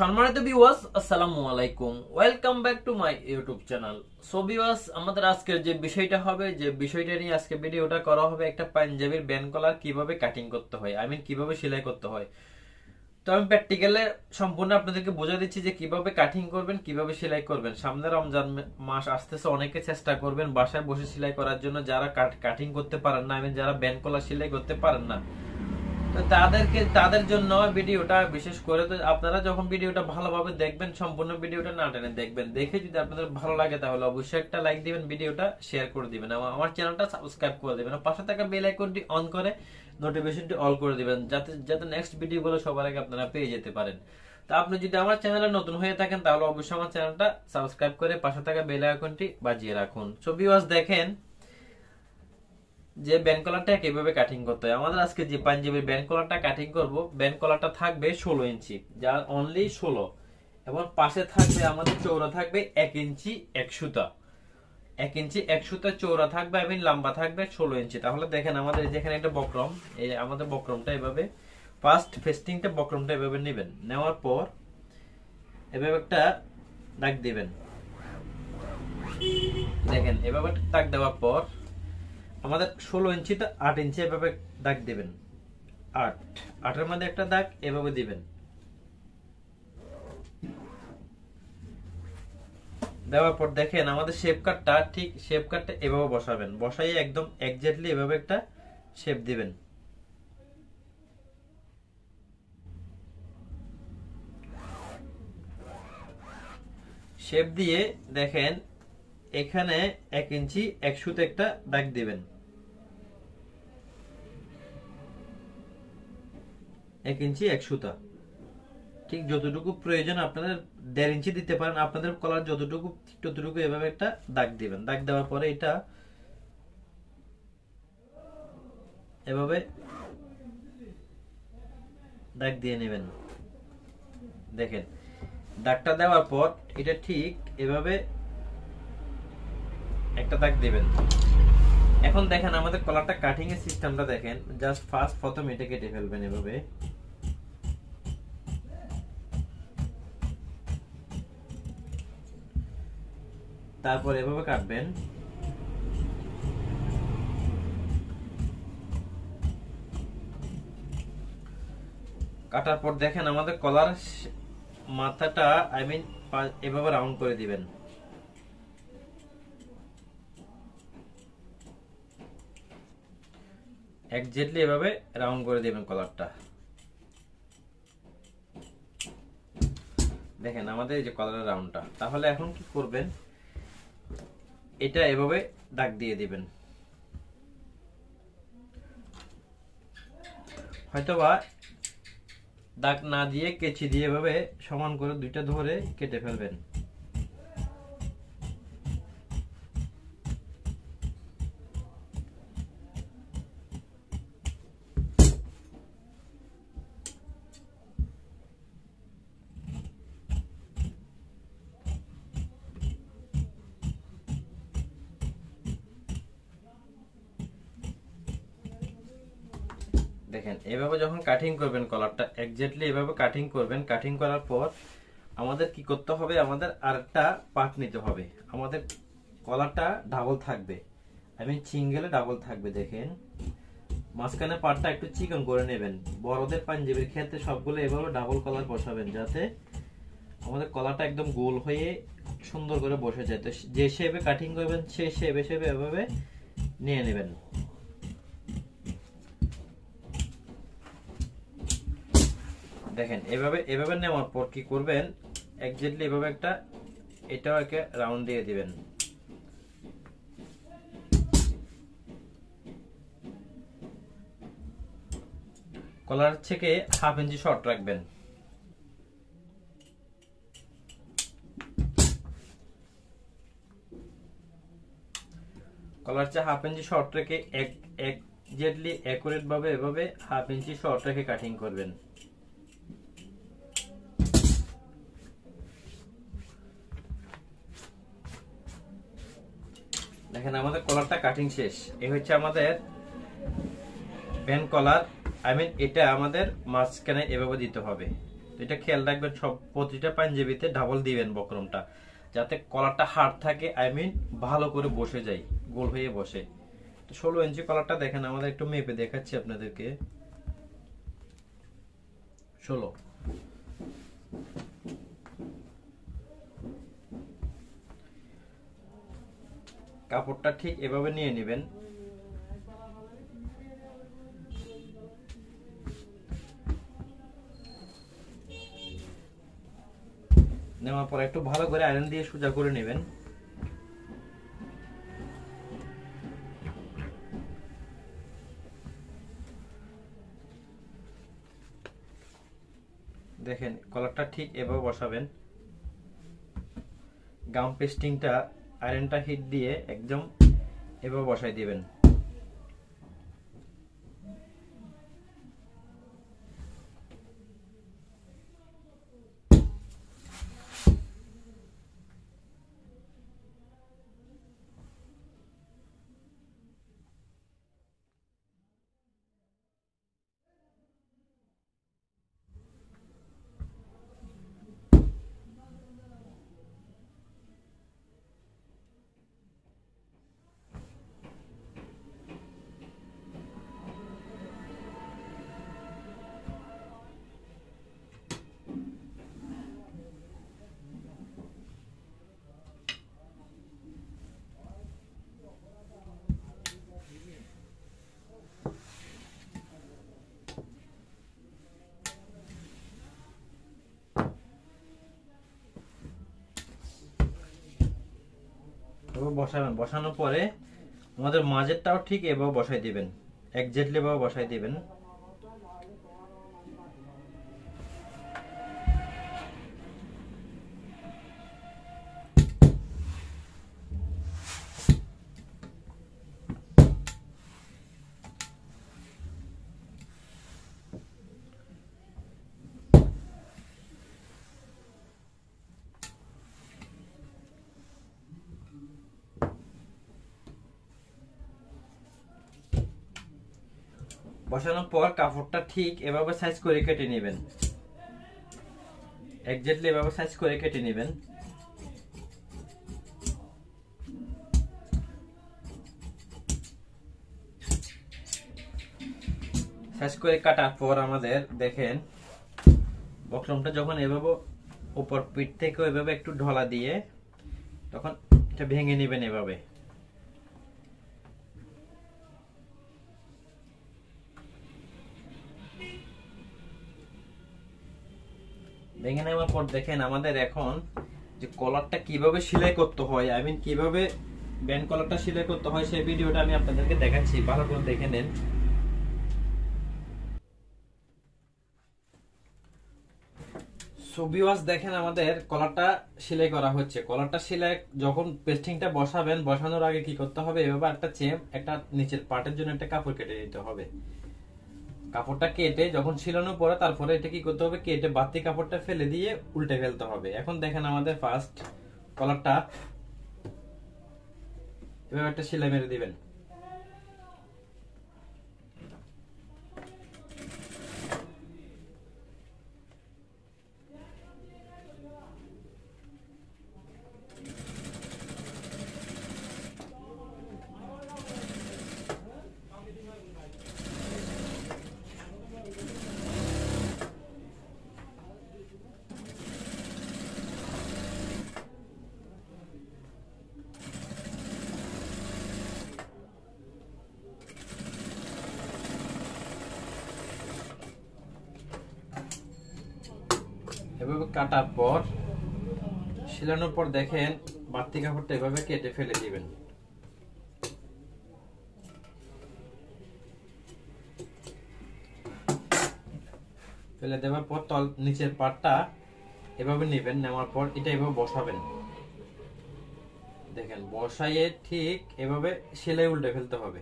সম্মানিত ভিউয়ার্স, আসসালামু আলাইকুম। Welcome back to my YouTube channel. So viewers, আমাদের আজকের যে বিষয়টা হবে, যে বিষয়টা নিয়ে আজকে ভিডিওটা করা হবে, একটা পাঞ্জাবির ব্যান্ড কলার কিভাবে কাটিং করতে হয়, কিভাবে সেলাই করতে হয়। তো আমি প্র্যাকটিক্যালে সম্পূর্ণ আপনাদেরকে বোঝা দিচ্ছি যে কিভাবে কাটিং করবেন, কিভাবে সেলাই করবেন। সামনে রমজান মাস আসতেছে, অনেকে চেষ্টা করবেন বাসায় বসে সেলাই করার জন্য, যারা কাটিং করতে পারেন না, যারা ব্যান্ড কলার সেলাই করতে পারেন না, তো তাদের জন্য ভিডিওটা বিশেষ করে। তো আপনারা যখন ভিডিওটা ভালোভাবে দেখবেন, সম্পূর্ণ ভিডিওটা না টেনে দেখবেন। দেখে যদি আপনাদের ভালো লাগে তাহলে অবশ্যই একটা লাইক দিবেন, ভিডিওটা শেয়ার করে দিবেন, আমার চ্যানেলটা সাবস্ক্রাইব করে দিবেন, পাশে থাকা বেল আইকনটি অন করে নোটিফিকেশনটি অল করে দিবেন, যাতে নেক্সট ভিডিওগুলো সবার আগে আপনারা পেয়ে যেতে পারেন। তা আপনি যদি আমার চ্যানেলে নতুন হয়ে থাকেন তাহলে অবশ্যই আমার চ্যানেলটা সাবস্ক্রাইব করে পাশে থাকা বেল আইকনটি বাজিয়ে রাখুন। সো ভিউয়ার্স, দেখেন যে ব্যান্ড কলারটা কিভাবে কাটিং করতে হয়। আমাদের আজকে যে পাঞ্জাবির ব্যান্ড কলারটা কাটিং করব, ব্যান্ড কলারটা থাকবে 16 ইঞ্চি, যা অনলি 16, এবং পাশে থাকবে আমাদের চৌড়া থাকবে 1 ইঞ্চি 1 সুতা, 1 ইঞ্চি 1 সুতা চৌড়া থাকবে, লম্বা থাকবে 16 ইঞ্চি। তাহলে দেখেন আমাদের যেখানে একটা বক্রম, এই আমাদের বক্রমটা এভাবে ফার্স্ট ফেস্টিংটা বক্রমটা এভাবে নেবেন, নেওয়ার পর এভাবে একটা দাগ দিবেন। দেখেন এভাবে দাগ দেওয়ার পর আমাদের 16 ইঞ্চিতে 8 ইঞ্চি এভাবে দাগ দিবেন, 8-8 এর মধ্যে একটা দাগ এভাবে দিবেন। দেওয়ার পর দেখেন আমাদের শেপ কাটটা, ঠিক শেপ কাটটা এভাবে বসাবেন, বসাই একদম এক্স্যাক্টলি এভাবে একটা শেপ দিবেন। শেপ দিয়ে দেখেন এখানে 1 ইঞ্চি 1 সুতে একটা দাগ দিবেন, 1 ইঞ্চি 1 সুতা, ঠিক যতটুকু প্রয়োজন আপনাদের 1.5 ইঞ্চি দিতে পারেন, আপনাদের কলার যতটুকু ততটুকু এভাবে একটা দাগ দিবেন। দাগ দেওয়ার পরে এটা এভাবে দাগ দিয়ে নেবেন। দেখেন দাগটা দেওয়ার পর এটা ঠিক এভাবে একটা দাগ দিবেন। এখন দেখেন আমাদের কলারটা কাটিং এর সিস্টেমটা দেখেন। জাস্ট প্রথম এটা কেটে ফেলবেন এভাবে, তারপর এভাবে কাটবেন, কাটার পর দেখেন আমাদের কলার মাথাটা এভাবে রাউন্ড করে দিবেন। এক্স্যাক্টলি এভাবে রাউন্ড করে দিবেন কলারটা। দেখেন আমাদের এই যে কলারের রাউন্ডটা। তাহলে এখন কি করবেন, এটা এভাবে দাগ দিয়ে দিবেন, হয়তোবা দাগ না দিয়ে কেচি দিয়ে এভাবে সমান করে দুইটা ধরে কেটে ফেলবেন। দেখেন এভাবে যখন কাটিং করবেন কলারটা এক্স্যাক্টলি এভাবে কাটিং করবেন। কাটিং করার পর আমাদের কি করতে হবে, আমাদের আরেকটা পার্ট নিতে হবে। আমাদের কলারটা ডাবল থাকবে, সিঙ্গেলে ডাবল থাকবে। দেখেন মাঝখানে পার্টটা একটু চিকন করে নেবেন। বড়দের পাঞ্জাবির ক্ষেত্রে সবগুলো এভাবে ডাবল কলার বসাবেন, যাতে আমাদের কলারটা একদম গোল হয়ে সুন্দর করে বসে যায়। তো যে শেপে কাটিং করবেন সেই শেপে এভাবে নিয়ে নেবেন। দেখেন এভাবে নেওয়ার পর কি করবেন, এক্স্যাক্টলি এভাবে একটা এটাও একে রাউন্ড দিয়ে দিবেন। কলার থেকে 1/2 ইঞ্চি শর্ট রাখবেন। কলার চেয়ে 1/2 ইঞ্চি শর্ট রেখে এক্স্যাক্টলি অ্যাকুরেট ভাবে এভাবে 1/2 ইঞ্চি শর্ট রেখে কাটিং করবেন। দেখেন আমাদের কলারটা কাটিং শেষ। এই হচ্ছে আমাদের ব্যান্ড কলার। এটা আমাদের মাঝখানে এভাবে দিতে হবে। তো এটা খেয়াল রাখবেন, সব প্রতিটা পাঞ্জাবিতে ডাবল দিবেন বক্রমটা, যাতে কলারটা হার্ড থাকে, আই মিন ভালো করে বসে যায়, গোল হয়ে বসে। তো 16 ইঞ্চি কলারটা দেখেন, আমাদের একটু মেপে দেখাচ্ছি আপনাদেরকে। 16 কাপড়টা ঠিক এভাবে নিয়ে নেবেন। নেওয়ার পর একটু ভালো করে আয়রন দিয়ে সোজা করে নেবেন। দেখেন কলারটা ঠিক এভাবে বসাবেন। গাম পেস্টিংটা আয়রনটা হিট দিয়ে একদম এভাবে বসাই দিবেন। বসাবেন, বসানোর পরে আমাদের মাঝেরটাও ঠিক এভাবে বসাই দিবেন, একজাক্টলি এভাবে বসাই দিবেন। বসানোর পর কাপড়টা ঠিক এভাবে সাইজ করে কেটে নেবেন, এক্স্যাক্টলি এভাবে সাইজ করে কেটে নেবেন। সাইজ করে কাটার পর আমাদের দেখেন বক্রমটা যখন এভাবে উপর পিঠ থেকে এভাবে একটু ঢলা দিয়ে তখন এটা ভেঙে নেবেন এভাবে। ভেঙে নেওয়ার পর দেখেন আমাদের এখন যে কলারটা কিভাবে সেলাই করতে হয়, আই মিন কিভাবে ব্যান্ড কলারটা সেলাই করতে হয়, সেই ভিডিওটা আমি আপনাদেরকে দেখাচ্ছি, ভালো করে দেখে নেন। সো ভিউয়ার্স দেখেন আমাদের কলারটা সেলাই করা হচ্ছে। কলারটা সেলাই যখন পেস্টিংটা বসাবেন, বসানোর আগে কি করতে হবে, এভাবে একটা একটা নিচের পার্টের জন্য একটা কাপড় কেটে নিতে হবে। কাপড়টা কেটে যখন ছিলানোর পরে তারপরে এটা কি করতে হবে, কেটে বাড়তি কাপড়টা ফেলে দিয়ে উল্টে ফেলতে হবে। এখন দেখেন আমাদের ফার্স্ট কলারটা এভাবে একটা সেলাই মেরে দিবেন। এভাবে কাটার পর সেলানোর পর দেখেন বাড়তি কাপড়টা এভাবে কেটে ফেলে দিবেন। ফেলে দেওয়ার পর নিচের পাটটা এভাবে নেবেন, নেওয়ার পর এটা এভাবে বসাবেন। দেখেন বসাইয়ে ঠিক এভাবে সেলাই উল্টে ফেলতে হবে।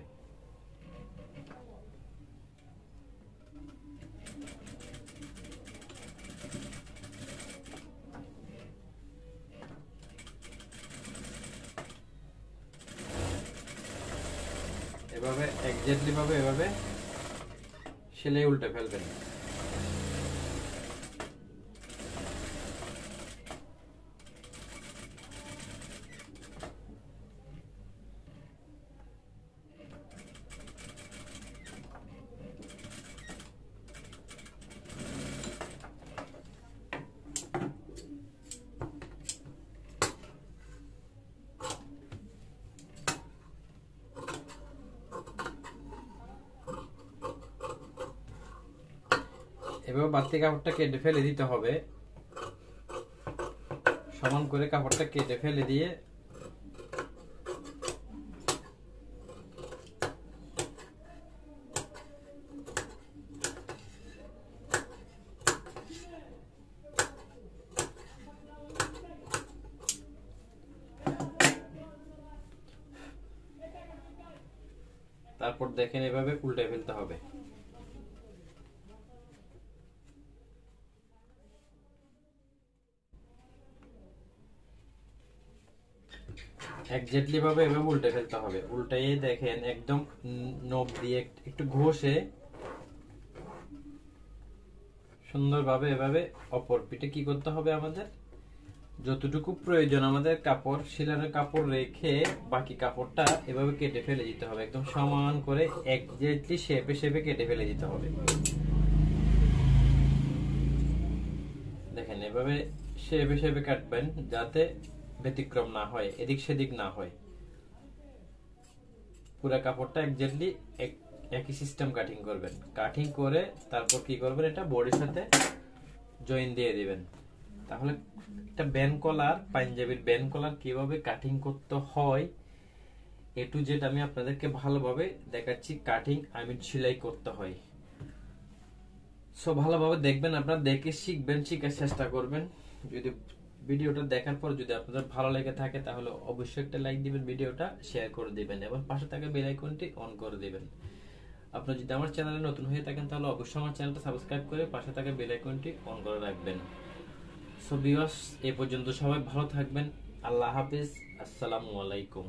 এভাবে এক্স্যাক্টলি ভাবে এভাবে সেলাই উল্টে ফেলবেন। এভাবে বাড়তি কাপড়টা কেটে ফেলে দিতে হবে, সমান করে কাপড়টা কেটে ফেলে দিয়ে তারপর দেখেন এভাবে উল্টে ফেলতে হবে। এক্স্যাক্টলি ভাবে এভাবে উল্টে ফেলতে হবে। উল্টাইয়ে দেখেন একদম নখ দিয়ে একটু ঘষে সুন্দরভাবে এভাবে অপর পিঠে কি করতে হবে, আমাদের যতটুকু প্রয়োজন আমাদের কাপড় সিলানোর কাপড় রেখে বাকি কাপড়টা এভাবে কেটে ফেলে দিতে হবে, একদম সমান করে এক্স্যাক্টলি শেপে শেপে কেটে ফেলে দিতে হবে। দেখেন এভাবে শেপে শেপে কাটবেন যাতে ব্যতিক্রম না হয়, এদিক সেদিক না হয়। পুরো কাপড়টা এক্স্যাক্টলি একই সিস্টেম কাটিং করবেন। কাটিং করে তারপর কি করবেন, এটা বডির সাথে জয়েন দিয়ে দিবেন। তাহলে একটা ব্যান্ড কলার, পাঞ্জাবির ব্যান্ড কলার কিভাবে কাটিং করতে হয় এ টু জেড আমি আপনাদেরকে ভালোভাবে দেখাচ্ছি। কাটিং সেলাই করতে হয়। সো ভালোভাবে দেখবেন, আপনারা দেখে শিখবেন, শিখার চেষ্টা করবেন। যদি ভিডিওটা দেখার পর যদি আপনাদের ভালো লেগে থাকে তাহলে অবশ্যই একটা লাইক দিবেন, ভিডিওটা শেয়ার করে দিবেন এবং পাশে থাকা বেল আইকনটি অন করে দিবেন। আপনি যদি আমার চ্যানেলে নতুন হয়ে থাকেন তাহলে অবশ্যই আমার চ্যানেলটা সাবস্ক্রাইব করে পাশে থাকা বেল আইকনটি অন করে রাখবেন। সো ভিউয়ার্স, এই পর্যন্ত সবাই ভালো থাকবেন। আল্লাহ হাফেজ, আসসালামু আলাইকুম।